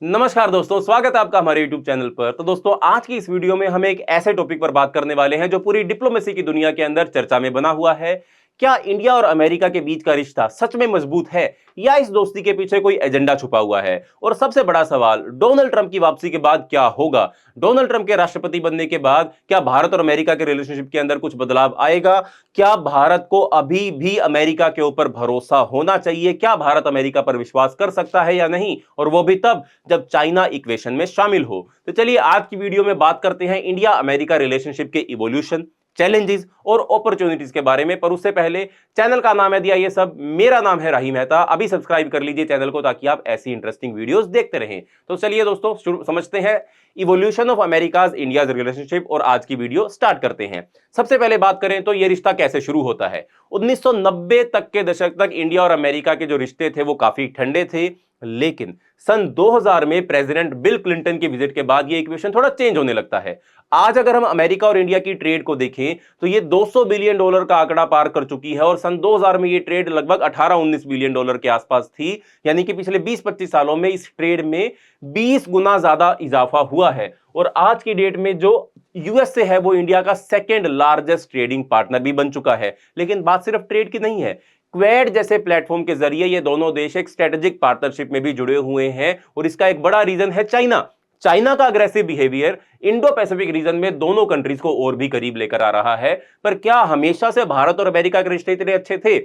नमस्कार दोस्तों, स्वागत है आपका हमारे YouTube चैनल पर। तो दोस्तों, आज की इस वीडियो में हम एक ऐसे टॉपिक पर बात करने वाले हैं जो पूरी डिप्लोमेसी की दुनिया के अंदर चर्चा में बना हुआ है। क्या इंडिया और अमेरिका के बीच का रिश्ता सच में मजबूत है या इस दोस्ती के पीछे कोई एजेंडा छुपा हुआ है? और सबसे बड़ा सवाल, डोनाल्ड ट्रंप की वापसी के बाद क्या होगा? डोनाल्ड ट्रंप के राष्ट्रपति बनने के बाद क्या भारत और अमेरिका के रिलेशनशिप के अंदर कुछ बदलाव आएगा? क्या भारत को अभी भी अमेरिका के ऊपर भरोसा होना चाहिए? क्या भारत अमेरिका पर विश्वास कर सकता है या नहीं? और वो भी तब जब चाइना इक्वेशन में शामिल हो। तो चलिए आज की वीडियो में बात करते हैं इंडिया अमेरिका रिलेशनशिप के इवोल्यूशन, चैलेंजेस और अपॉर्चुनिटीज के बारे में। पर उससे पहले, चैनल का नाम है दिया ये सब, मेरा नाम है राही मेहता। अभी सब्सक्राइब कर लीजिए चैनल को ताकि आप ऐसी इंटरेस्टिंग वीडियोस देखते रहें। तो चलिए दोस्तों, समझते हैं evolution of America's India's relationship और आज की वीडियो स्टार्ट करते हैं। सबसे पहले बात करें तो यह रिश्ता कैसे शुरू होता है। 1990 तक के दशक तक इंडिया और अमेरिका के जो रिश्ते थे वो काफी ठंडे थे, लेकिन सन 2000 में प्रेसिडेंट बिल क्लिंटन की विजिट के बाद यह इक्वेशन थोड़ा चेंज होने लगता है। आज अगर हम अमेरिका और इंडिया की ट्रेड को देखें तो यह $200 बिलियन का आंकड़ा पार कर चुकी है और सन 2000 में यह ट्रेड लगभग 18-19 बिलियन डॉलर के आसपास थी। यानी कि पिछले 20-25 सालों में इस ट्रेड में 20 गुना ज्यादा इजाफा हुआ है। और आज की डेट में जो यूएस से है वो इंडिया का सेकेंड लार्जेस्ट ट्रेडिंग पार्टनर भी बन चुका है। लेकिन बात सिर्फ ट्रेड की नहीं है, क्वेड जैसे प्लेटफॉर्म के जरिए ये दोनों देश एक स्ट्रेटेजिक पार्टनरशिप में भी जुड़े हुए हैं और इसका एक बड़ा रीजन है चाइना। चाइना का aggressive behaviour Indo Pacific region में दोनों कंट्रीज को और भी करीब लेकर आ रहा है। पर क्या हमेशा से भारत और अमेरिका के रिश्ते इतने अच्छे थे,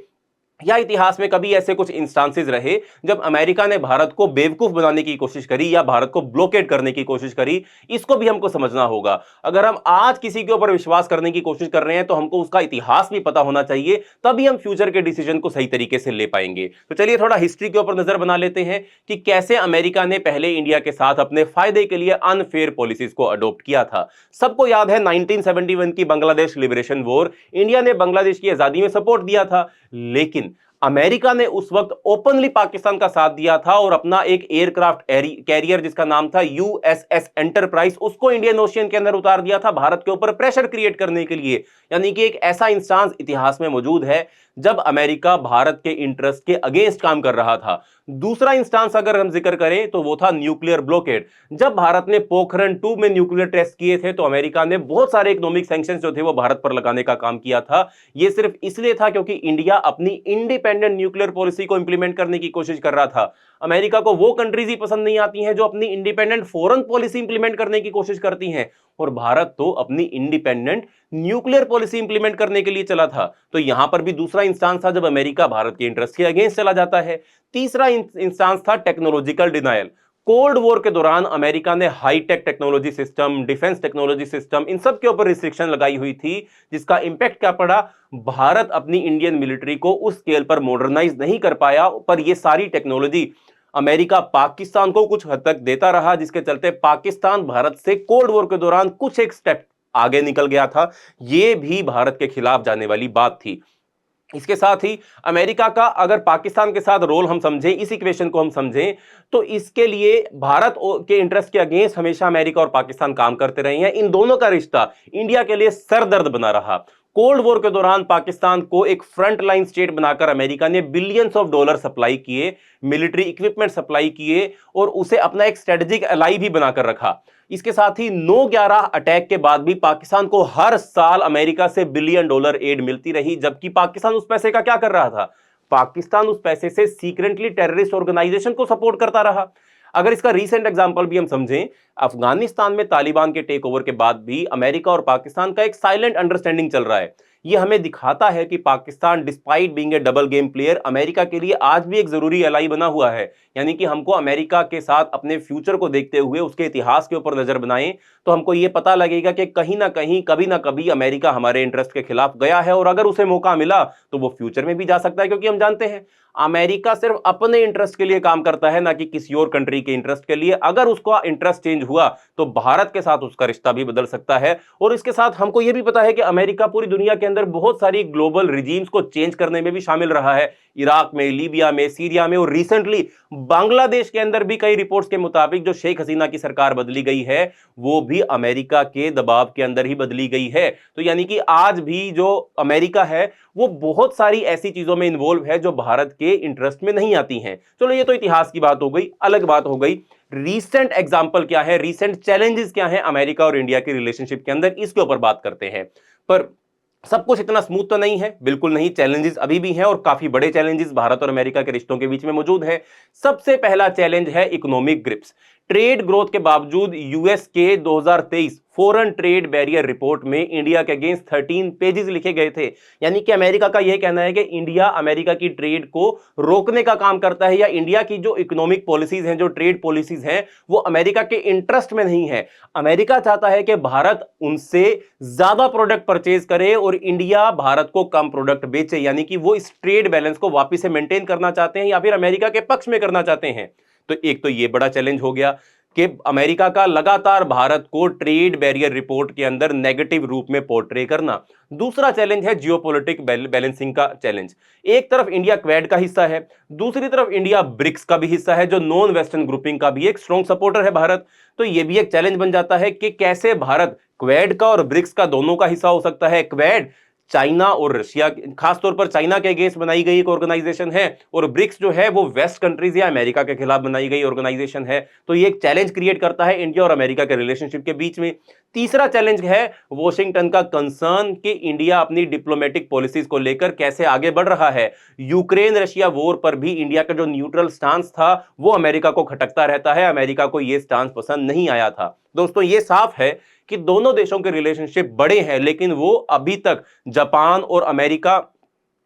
या इतिहास में कभी ऐसे कुछ इंस्टांसेस रहे जब अमेरिका ने भारत को बेवकूफ बनाने की कोशिश करी या भारत को ब्लॉकेट करने की कोशिश करी? इसको भी हमको समझना होगा। अगर हम आज किसी के ऊपर विश्वास करने की कोशिश कर रहे हैं तो हमको उसका इतिहास भी पता होना चाहिए, तभी हम फ्यूचर के डिसीजन को सही तरीके से ले पाएंगे। तो चलिए थोड़ा हिस्ट्री के ऊपर नजर बना लेते हैं कि कैसे अमेरिका ने पहले इंडिया के साथ अपने फायदे के लिए अनफेयर पॉलिसीज को अडॉप्ट किया था। सबको याद है 1971 की बांग्लादेश लिबरेशन वॉर। इंडिया ने बांग्लादेश की आजादी में सपोर्ट दिया था, लेकिन अमेरिका ने उस वक्त ओपनली पाकिस्तान का साथ दिया था और अपना एक एयरक्राफ्ट कैरियर जिसका नाम था यूएसएस एंटरप्राइज, उसको इंडियन ओशियन के अंदर उतार दिया था भारत के ऊपर प्रेशर क्रिएट करने के लिए। यानी कि एक ऐसा इंस्टांस इतिहास में मौजूद है जब अमेरिका भारत के इंटरेस्ट के अगेंस्ट काम कर रहा था। दूसरा इंस्टांस अगर हम जिक्र करें तो वो था न्यूक्लियर ब्लॉकेड। जब भारत ने पोखरण 2 में न्यूक्लियर टेस्ट किए थे तो अमेरिका ने बहुत सारे इकोनॉमिक सैंक्शंस जो थे वो भारत पर लगाने का काम किया था। यह सिर्फ इसलिए था क्योंकि इंडिया अपनी इंडिपेंडेंट न्यूक्लियर पॉलिसी को इंप्लीमेंट करने की कोशिश कर रहा था। अमेरिका को वो कंट्रीज ही पसंद नहीं आती हैं जो अपनी इंडिपेंडेंट फॉरेन पॉलिसी इंप्लीमेंट करने की कोशिश करती हैं, और भारत तो अपनी इंडिपेंडेंट न्यूक्लियर पॉलिसी इंप्लीमेंट करने के लिए चला था। तो यहां पर भी दूसरा इंस्टांस था जब अमेरिका भारत के इंटरेस्ट के अगेंस्ट चला जाता है। तीसरा इंस्टांस था टेक्नोलॉजिकल डिनायल। कोल्ड वॉर के दौरान अमेरिका ने hi tech technology system, defence technology system, इन सब के ऊपर रिस्ट्रिक्शन लगाई हुई थी, जिसका इंपैक्ट क्या पड़ा? भारत अपनी इंडियन मिलिट्री को उस स्केल पर मॉडर्नाइज नहीं कर पाया। पर यह सारी टेक्नोलॉजी अमेरिका पाकिस्तान को कुछ हद तक देता रहा, जिसके चलते पाकिस्तान भारत से कोल्ड वॉर के दौरान कुछ एक स्टेप आगे निकल गया था। यह भी भारत के खिलाफ जाने वाली बात थी। इसके साथ ही अमेरिका का अगर पाकिस्तान के साथ रोल हम समझें, इस इक्वेशन को हम समझें, तो इसके लिए भारत के इंटरेस्ट के अगेंस्ट हमेशा अमेरिका और पाकिस्तान काम करते रहे हैं। इन दोनों का रिश्ता इंडिया के लिए सरदर्द बना रहा। कोल्ड वॉर के दौरान पाकिस्तान को एक फ्रंट लाइन स्टेट बनाकर अमेरिका ने बिलियंस ऑफ डॉलर सप्लाई किए, मिलिट्री इक्विपमेंट सप्लाई किए और उसे अपना एक स्ट्रेटेजिक एलाई भी बनाकर रखा। इसके साथ ही 9/11 अटैक के बाद भी पाकिस्तान को हर साल अमेरिका से बिलियन डॉलर एड मिलती रही, जबकि पाकिस्तान उस पैसे का क्या कर रहा था? पाकिस्तान उस पैसे से सीक्रेटली टेररिस्ट ऑर्गेनाइजेशन को सपोर्ट करता रहा। अगर इसका रीसेंट एग्जांपल भी हम समझें, अफगानिस्तान में तालिबान के टेक ओवर के बाद भी अमेरिका और पाकिस्तान का एक साइलेंट अंडरस्टैंडिंग चल रहा है। यह हमें दिखाता है कि Pakistan despite being A double game player America के लिए आज भी एक जरूरी एलाई बना हुआ है। यानी कि हमको अमेरिका के साथ अपने फ्यूचर को देखते हुए उसके इतिहास के ऊपर नजर बनाएं तो हमको यह पता लगेगा कि कहीं ना कहीं कभी ना कभी अमेरिका हमारे इंटरेस्ट के खिलाफ गया है, और अगर उसे मौका मिला तो वो फ्यूचर में भी जा सकता है। क्योंकि हम जानते हैं अमेरिका सिर्फ अपने इंटरेस्ट के लिए काम करता है, ना कि किसी और कंट्री के इंटरेस्ट के लिए। अगर उसका इंटरेस्ट चेंज हुआ तो भारत के साथ उसका रिश्ता भी बदल सकता है। और इसके साथ हमको यह भी पता है कि अमेरिका पूरी दुनिया के अंदर बहुत सारी ग्लोबल रिजीम्स को चेंज करने में भी शामिल रहा है। इराक में, लीबिया में, सीरिया में और रिसेंटली बांग्लादेश के अंदर भी कई रिपोर्ट्स के मुताबिक जो शेख हसीना की सरकार बदली गई है वो भी अमेरिका के दबाव के अंदर ही बदली गई है। तो यानी कि आज भी जो अमेरिका है वो बहुत सारी ऐसी चीजों में इन्वॉल्व है जो भारत के इंटरेस्ट में नहीं आती हैं। चलो ये तो इतिहास की बात हो गई, अलग बात हो गई रीसेंट एग्जांपल क्या है, रीसेंट चैलेंजेस क्या है अमेरिका और इंडिया के रिलेशनशिप के अंदर, इसके ऊपर बात करते हैं। पर सब कुछ इतना स्मूथ तो नहीं है, बिल्कुल नहीं, चैलेंजेस अभी भी हैं और काफी बड़े चैलेंजेस भारत और अमेरिका के रिश्तों के बीच में मौजूद है। सबसे पहला चैलेंज है इकोनॉमिक ग्रिप्स। ट्रेड ग्रोथ के बावजूद यूएस के 2023 फॉरेन ट्रेड बैरियर रिपोर्ट में इंडिया के अगेंस्ट 13 पेजेस लिखे गए थे। यानी कि अमेरिका का यह कहना है कि इंडिया अमेरिका की ट्रेड को रोकने का काम करता है, या इंडिया की जो इकोनॉमिक पॉलिसीज हैं, जो ट्रेड पॉलिसीज हैं, वो अमेरिका के इंटरेस्ट में नहीं है। अमेरिका चाहता है कि भारत उनसे ज्यादा प्रोडक्ट परचेज करे और इंडिया भारत को कम प्रोडक्ट बेचे, यानी कि वो इस ट्रेड बैलेंस को वापस से मेंटेन करना चाहते हैं या फिर अमेरिका के पक्ष में करना चाहते हैं। तो एक तो ये बड़ा चैलेंज हो गया कि अमेरिका का लगातार भारत को ट्रेड बैरियर रिपोर्ट के अंदर नेगेटिव रूप में पोर्ट्रे करना। दूसरा चैलेंज है जियोपॉलिटिक बैलेंसिंग का चैलेंज। एक तरफ इंडिया क्वेड का हिस्सा है, दूसरी तरफ इंडिया ब्रिक्स का भी हिस्सा है, जो नॉन वेस्टर्न ग्रुपिंग का भी एक स्ट्रॉन्ग सपोर्टर है भारत। तो यह भी एक चैलेंज बन जाता है कि कैसे भारत क्वेड का और ब्रिक्स का दोनों का हिस्सा हो सकता है। क्वेड चाइना और रशिया, खासतौर पर चाइना के अगेंस्ट बनाई गई एक ऑर्गेनाइजेशन है, और ब्रिक्स जो है वो वेस्ट कंट्रीज या अमेरिका के खिलाफ बनाई गई ऑर्गेनाइजेशन है। तो ये एक चैलेंज क्रिएट करता है इंडिया और अमेरिका के रिलेशनशिप के बीच में। तीसरा चैलेंज है वॉशिंगटन का कंसर्न कि इंडिया अपनी डिप्लोमेटिक पॉलिसीज को लेकर कैसे आगे बढ़ रहा है। यूक्रेन रशिया वॉर पर भी इंडिया का जो न्यूट्रल स्टांस था वो अमेरिका को खटकता रहता है, अमेरिका को यह स्टांस पसंद नहीं आया था। दोस्तों ये साफ है कि दोनों देशों के रिलेशनशिप बड़े हैं, लेकिन वो अभी तक जापान और अमेरिका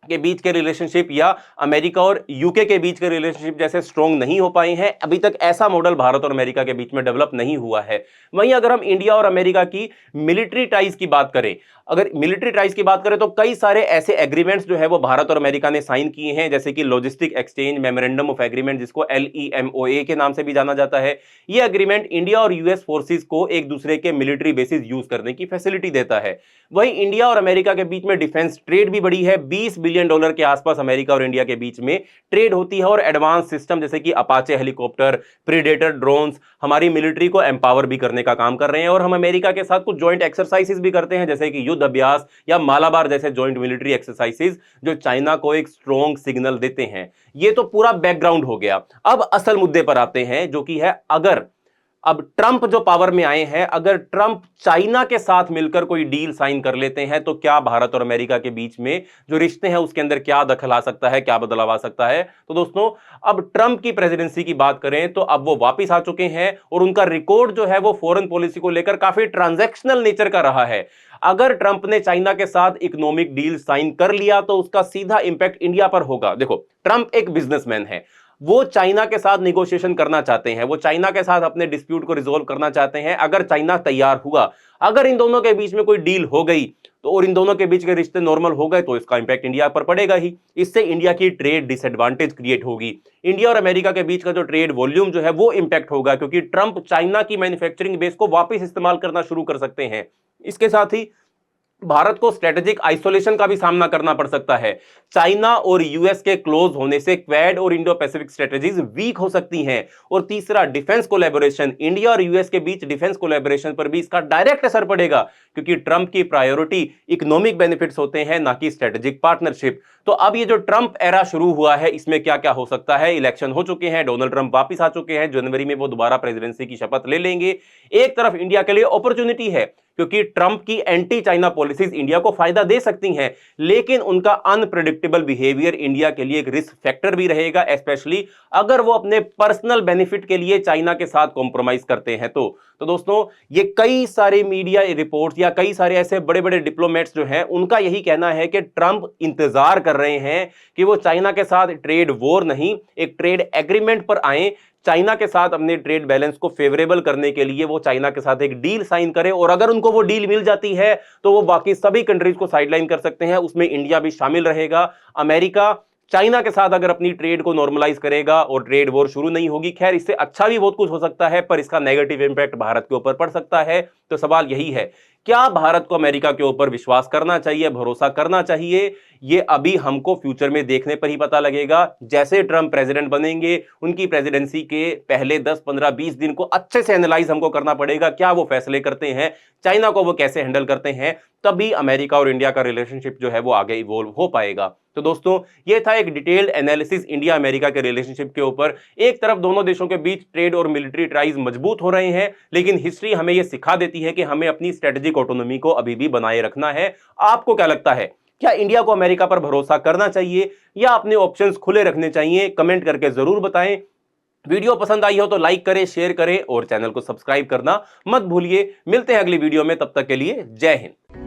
के बीच के रिलेशनशिप या अमेरिका और यूके के बीच के रिलेशनशिप जैसे स्ट्रॉन्ग नहीं हो पाए हैं। अभी तक ऐसा मॉडल भारत और अमेरिका के बीच में डेवलप नहीं हुआ है। वहीं अगर हम इंडिया और अमेरिका की मिलिट्री टाइज की बात करें, अगर मिलिट्री टाइज की बात करें तो कई सारे ऐसे एग्रीमेंट्स जो है वो भारत और अमेरिका ने साइन किए हैं, जैसे कि logistic exchange memorandum of agreement, जिसको LEMOA के नाम से भी जाना जाता है। यह एग्रीमेंट इंडिया और यूएस फोर्सेस को एक दूसरे के मिलिट्री बेसिस यूज करने की फैसिलिटी देता है। वहीं इंडिया और अमेरिका के बीच में डिफेंस ट्रेड भी बढ़ी है। $20 बिलियन के आसपास अमेरिका और इंडिया के बीच में ट्रेड होती है, और एडवांस सिस्टम जैसे कि अपाचे हेलीकॉप्टर, प्रीडेटर ड्रोन्स हमारी मिलिट्री को एम्पावर भी करने का काम कर रहे हैं। और हम अमेरिका के साथ कुछ ज्वाइंट एक्सरसाइजेस भी करते हैं, जैसे कि युद्ध अभ्यास या मालाबार जैसे ज्वाइंट मिलिट्री एक्सरसाइजेस, जो चाइना को एक स्ट्रॉन्ग सिग्नल देते हैं। ये तो पूरा बैकग्राउंड हो गया। अब असल मुद्दे पर आते हैं, जो कि है अगर अब ट्रंप जो पावर में आए हैं, अगर ट्रंप चाइना के साथ मिलकर कोई डील साइन कर लेते हैं तो क्या भारत और अमेरिका के बीच में जो रिश्ते हैं उसके अंदर क्या दखल आ सकता है, क्या बदलाव आ सकता है। तो दोस्तों अब ट्रंप की प्रेसिडेंसी की बात करें तो अब वो वापस आ चुके हैं, और उनका रिकॉर्ड जो है वो फॉरेन पॉलिसी को लेकर काफी ट्रांजैक्शनल नेचर का रहा है। अगर ट्रंप ने चाइना के साथ इकोनॉमिक डील साइन कर लिया तो उसका सीधा इंपैक्ट इंडिया पर होगा। देखो, ट्रंप एक बिजनेसमैन है, वो चाइना के साथ निगोशिएशन करना चाहते हैं, वो चाइना के साथ अपने डिस्प्यूट को रिजोल्व करना चाहते हैं। अगर चाइना तैयार हुआ, अगर इन दोनों के बीच में कोई डील हो गई तो, और इन दोनों के बीच के रिश्ते नॉर्मल हो गए, तो इसका इंपैक्ट इंडिया पर पड़ेगा ही। इससे इंडिया की ट्रेड डिसएडवांटेज क्रिएट होगी। इंडिया और अमेरिका के बीच का जो ट्रेड वॉल्यूम जो है वो इंपैक्ट होगा, क्योंकि ट्रंप चाइना की मैन्युफैक्चरिंग बेस को वापस इस्तेमाल करना शुरू कर सकते हैं। इसके साथ ही भारत को स्ट्रेटेजिक आइसोलेशन का भी सामना करना पड़ सकता है। चाइना और यूएस के क्लोज होने से क्वेड और इंडो पैसिफिक स्ट्रेटजीज वीक हो सकती हैं। और तीसरा, डिफेंस कोलैबोरेशन, इंडिया और यूएस के बीच डिफेंस कोलैबोरेशन पर भी इसका डायरेक्ट असर पड़ेगा, क्योंकि ट्रंप की प्रायोरिटी इकोनॉमिक बेनिफिट्स होते हैं, ना कि स्ट्रेटेजिक पार्टनरशिप। तो अब ये जो ट्रंप एरा शुरू हुआ है, इसमें क्या क्या हो सकता है। इलेक्शन हो चुके हैं, डोनाल्ड ट्रंप वापस आ चुके हैं, जनवरी में वो दोबारा प्रेसिडेंसी की शपथ ले लेंगे। एक तरफ इंडिया के लिए अपॉर्चुनिटी है, क्योंकि ट्रंप की एंटी चाइना पॉलिसीज इंडिया को फायदा दे सकती हैं, लेकिन उनका अनप्रेडिक्टेबल बिहेवियर इंडिया के लिए एक रिस्क फैक्टर भी रहेगा, स्पेशली अगर वो अपने पर्सनल बेनिफिट के लिए चाइना के साथ कॉम्प्रोमाइज करते हैं। तो दोस्तों ये कई सारे मीडिया रिपोर्ट्स या कई सारे ऐसे बड़े बड़े डिप्लोमेट्स जो हैं, उनका यही कहना है कि ट्रंप इंतजार कर रहे हैं कि वो चाइना के साथ ट्रेड वॉर नहीं, एक ट्रेड एग्रीमेंट पर आए। चाइना के साथ अपने ट्रेड बैलेंस को फेवरेबल करने के लिए वो चाइना के साथ एक डील साइन करें, और अगर उनको वो डील मिल जाती है तो वो बाकी सभी कंट्रीज को साइडलाइन कर सकते हैं, उसमें इंडिया भी शामिल रहेगा। अमेरिका चाइना के साथ अगर अपनी ट्रेड को नॉर्मलाइज करेगा और ट्रेड वॉर शुरू नहीं होगी। खैर, इससे अच्छा भी बहुत कुछ हो सकता है, पर इसका नेगेटिव इंपैक्ट भारत के ऊपर पड़ सकता है। तो सवाल यही है क्या भारत को अमेरिका के ऊपर विश्वास करना चाहिए, भरोसा करना चाहिए, ये अभी हमको फ्यूचर में देखने पर ही पता लगेगा। जैसे ट्रंप प्रेसिडेंट बनेंगे, उनकी प्रेसिडेंसी के पहले 10, 15, 20 दिन को अच्छे से एनालाइज हमको करना पड़ेगा। क्या वो फैसले करते हैं, चाइना को वो कैसे हैंडल करते हैं, तभी अमेरिका और इंडिया का रिलेशनशिप जो है वो आगे इवॉल्व हो पाएगा। तो दोस्तों, ये था एक डिटेल्ड एनालिसिस इंडिया अमेरिका के रिलेशनशिप के ऊपर। एक तरफ दोनों देशों के बीच ट्रेड और मिलिट्री टाइज मजबूत हो रहे हैं, लेकिन हिस्ट्री हमें यह सिखा देती है कि हमें अपनी स्ट्रेटेजिक ऑटोनॉमी को अभी भी बनाए रखना है। आपको क्या लगता है, क्या इंडिया को अमेरिका पर भरोसा करना चाहिए या अपने ऑप्शंस खुले रखने चाहिए? कमेंट करके जरूर बताएं। वीडियो पसंद आई हो तो लाइक करें, शेयर करें और चैनल को सब्सक्राइब करना मत भूलिए। मिलते हैं अगली वीडियो में, तब तक के लिए जय हिंद।